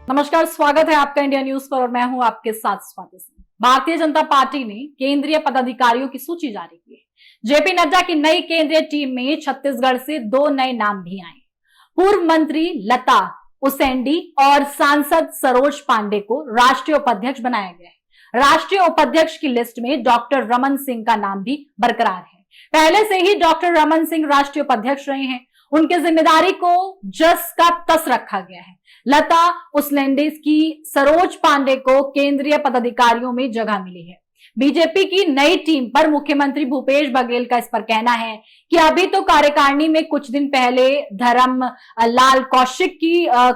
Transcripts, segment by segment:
नमस्कार, स्वागत है आपका इंडिया न्यूज पर और मैं हूं आपके साथ स्वाति सिंह। भारतीय जनता पार्टी ने केंद्रीय पदाधिकारियों की सूची जारी की है। जेपी नड्डा की नई केंद्रीय टीम में छत्तीसगढ़ से 2 नए नाम भी आए। पूर्व मंत्री लता उसेंडी और सांसद सरोज पांडे को राष्ट्रीय उपाध्यक्ष बनाया गया है। राष्ट्रीय उपाध्यक्ष की लिस्ट में डॉक्टर रमन सिंह का नाम भी बरकरार है। पहले से ही डॉक्टर रमन सिंह राष्ट्रीय उपाध्यक्ष रहे हैं। उनकी जिम्मेदारी को जस का तस रखा गया है। लता उसेंडी की सरोज पांडे को केंद्रीय पदाधिकारियों में जगह मिली है। बीजेपी की नई टीम पर मुख्यमंत्री भूपेश बघेल का इस पर कहना है कि अभी तो कार्यकारिणी में कुछ दिन पहले धर्मलाल कौशिक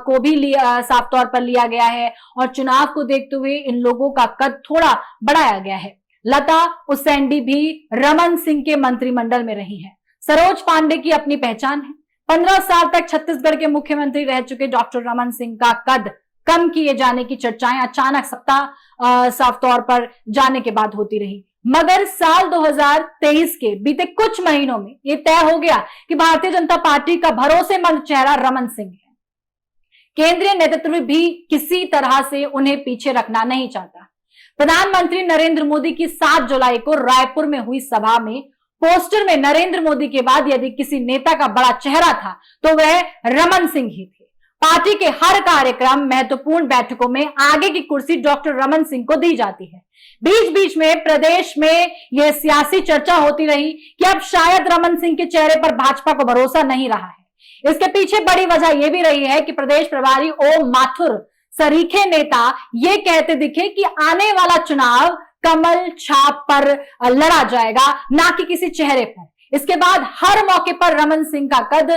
को भी साफ तौर पर लिया गया है और चुनाव को देखते हुए इन लोगों का कद थोड़ा बढ़ाया गया है। लता उसेंडी भी रमन सिंह के मंत्रिमंडल में रही है। सरोज पांडे की अपनी पहचान है। 15 साल तक छत्तीसगढ़ के मुख्यमंत्री रह चुके डॉक्टर रमन सिंह का कद कम किए जाने की चर्चाएं अचानक साफ तौर पर जाने के बाद होती रही, मगर साल 2023 के बीते कुछ महीनों में यह तय हो गया कि भारतीय जनता पार्टी का भरोसेमंद चेहरा रमन सिंह है। केंद्रीय नेतृत्व भी किसी तरह से उन्हें पीछे रखना नहीं चाहता। प्रधानमंत्री नरेंद्र मोदी की 7 जुलाई को रायपुर में हुई सभा में पोस्टर में नरेंद्र मोदी के बाद यदि किसी नेता का बड़ा चेहरा था तो वह रमन सिंह ही थे। पार्टी के हर कार्यक्रम, महत्वपूर्ण बैठकों में आगे की कुर्सी डॉक्टर रमन सिंह को दी जाती है। बीच बीच में प्रदेश में यह सियासी चर्चा होती रही कि अब शायद रमन सिंह के चेहरे पर भाजपा को भरोसा नहीं रहा है। इसके पीछे बड़ी वजह यह भी रही है कि प्रदेश प्रभारी ओम माथुर सरीखे नेता ये कहते दिखे कि आने वाला चुनाव कमल छाप पर लड़ा जाएगा, ना कि किसी चेहरे पर। इसके बाद हर मौके पर रमन सिंह का कद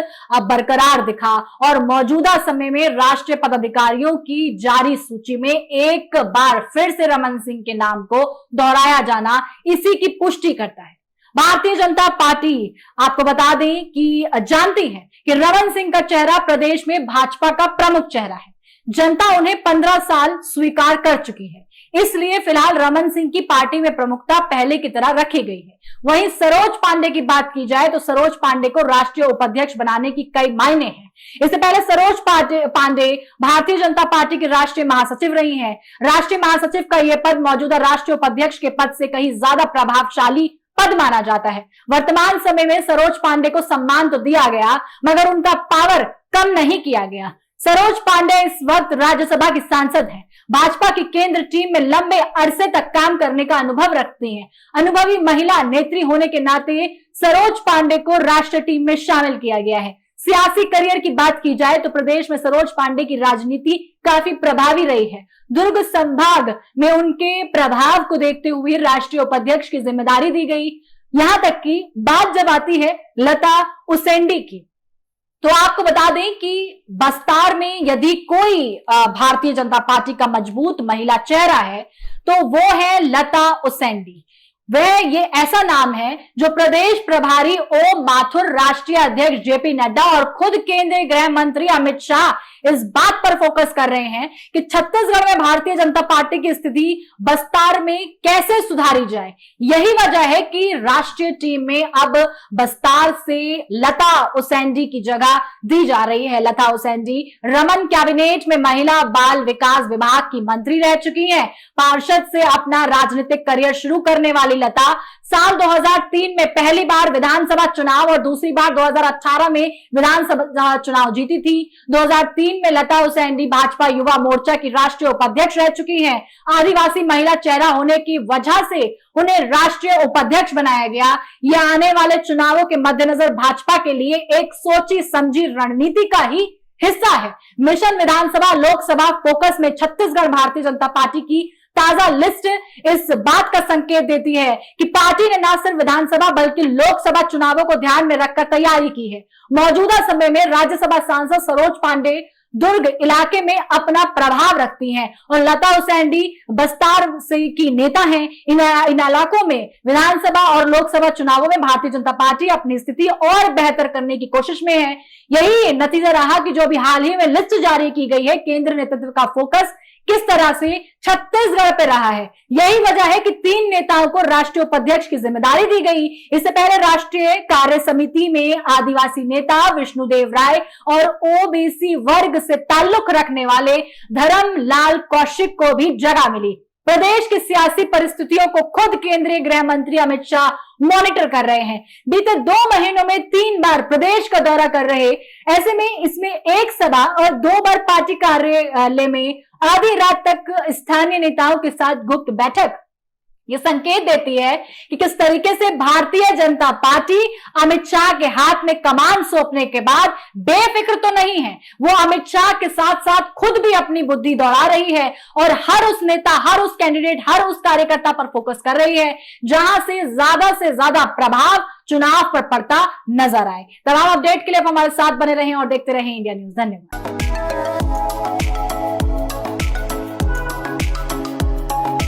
बरकरार दिखा और मौजूदा समय में राष्ट्रीय पदाधिकारियों की जारी सूची में एक बार फिर से रमन सिंह के नाम को दोहराया जाना इसी की पुष्टि करता है। भारतीय जनता पार्टी आपको बता दें कि जानती है कि रमन सिंह का चेहरा प्रदेश में भाजपा का प्रमुख चेहरा है। जनता उन्हें 15 साल स्वीकार कर चुकी है, इसलिए फिलहाल रमन सिंह की पार्टी में प्रमुखता पहले की तरह रखी गई है। वहीं सरोज पांडे की बात की जाए तो सरोज पांडे को राष्ट्रीय उपाध्यक्ष बनाने की कई मायने हैं। इससे पहले सरोज पांडे भारतीय जनता पार्टी की राष्ट्रीय महासचिव रही हैं। राष्ट्रीय महासचिव का यह पद मौजूदा राष्ट्रीय उपाध्यक्ष के पद से कहीं ज्यादा प्रभावशाली पद माना जाता है। वर्तमान समय में सरोज पांडे को सम्मान तो दिया गया, मगर उनका पावर कम नहीं किया गया। सरोज पांडे इस वक्त राज्यसभा की सांसद हैं। भाजपा की केंद्र टीम में लंबे अरसे तक काम करने का अनुभव रखती हैं। अनुभवी महिला नेत्री होने के नाते सरोज पांडे को राष्ट्रीय टीम में शामिल किया गया है। सियासी करियर की बात की जाए तो प्रदेश में सरोज पांडे की राजनीति काफी प्रभावी रही है। दुर्ग संभाग में उनके प्रभाव को देखते हुए राष्ट्रीय उपाध्यक्ष की जिम्मेदारी दी गई। यहां तक कि बात जब आती है लता उसेंडी की, तो आपको बता दें कि बस्तार में यदि कोई भारतीय जनता पार्टी का मजबूत महिला चेहरा है तो वो है लता उसेंडी। वह ये ऐसा नाम है जो प्रदेश प्रभारी ओम माथुर, राष्ट्रीय अध्यक्ष जेपी नड्डा और खुद केंद्रीय गृह मंत्री अमित शाह इस बात पर फोकस कर रहे हैं कि छत्तीसगढ़ में भारतीय जनता पार्टी की स्थिति बस्तार में कैसे सुधारी जाए। यही वजह है कि राष्ट्रीय टीम में अब बस्तार से लता उसेंडी की जगह दी जा रही है। लता उसेंडी रमन कैबिनेट में महिला बाल विकास विभाग की मंत्री रह चुकी हैं। पार्षद से अपना राजनीतिक करियर शुरू करने वाली लता साल 2003 में पहली बार विधानसभा चुनाव और दूसरी बार 2018 में विधानसभा चुनाव जीती थी। 2003 में लता उसेंडी भाजपा युवा मोर्चा की राष्ट्रीय उपाध्यक्ष रह चुकी हैं। आदिवासी महिला चेहरा होने की वजह से उन्हें राष्ट्रीय उपाध्यक्ष बनाया गया। यह आने वाले चुनावों के मद्देनजर भाजपा के लिए एक सोची समझी रणनीति का ही हिस्सा है। मिशन विधानसभा लोकसभा फोकस में छत्तीसगढ़ भारतीय जनता पार्टी की ताजा लिस्ट इस बात का संकेत देती है कि पार्टी ने न सिर्फ विधानसभा बल्कि लोकसभा चुनावों को ध्यान में रखकर तैयारी की है। मौजूदा समय में राज्यसभा सांसद सरोज पांडे दुर्ग इलाके में अपना प्रभाव रखती हैं और लता उसेंडी बस्तार से की नेता हैं। इन इलाकों में विधानसभा और लोकसभा चुनावों में भारतीय जनता पार्टी अपनी स्थिति और बेहतर करने की कोशिश में है। यही नतीजा रहा कि जो अभी हाल ही में लिस्ट जारी की गई है, केंद्र नेतृत्व का फोकस किस तरह से छत्तीसगढ़ पे रहा है। यही वजह है कि 3 नेताओं को राष्ट्रीय उपाध्यक्ष की जिम्मेदारी दी गई। इससे पहले राष्ट्रीय कार्य समिति में आदिवासी नेता विष्णुदेव राय और ओबीसी वर्ग से ताल्लुक रखने वाले धर्मलाल कौशिक को भी जगह मिली। प्रदेश की सियासी परिस्थितियों को खुद केंद्रीय गृह मंत्री अमित शाह मॉनिटर कर रहे हैं। बीते 2 महीनों में 3 बार प्रदेश का दौरा कर रहे, ऐसे में इसमें एक सभा और 2 बार पार्टी कार्यालय में आधी रात तक स्थानीय नेताओं के साथ गुप्त बैठक। ये संकेत देती है कि किस तरीके से भारतीय जनता पार्टी अमित शाह के हाथ में कमान सौंपने के बाद बेफिक्र तो नहीं है, वो अमित शाह के साथ साथ खुद भी अपनी बुद्धि दौड़ा रही है और हर उस नेता, हर उस कैंडिडेट, हर उस कार्यकर्ता पर फोकस कर रही है जहां से ज्यादा प्रभाव चुनाव पर पड़ता नजर आए। तमाम अपडेट के लिए आप हमारे साथ बने रहें और देखते रहें इंडिया न्यूज। धन्यवाद।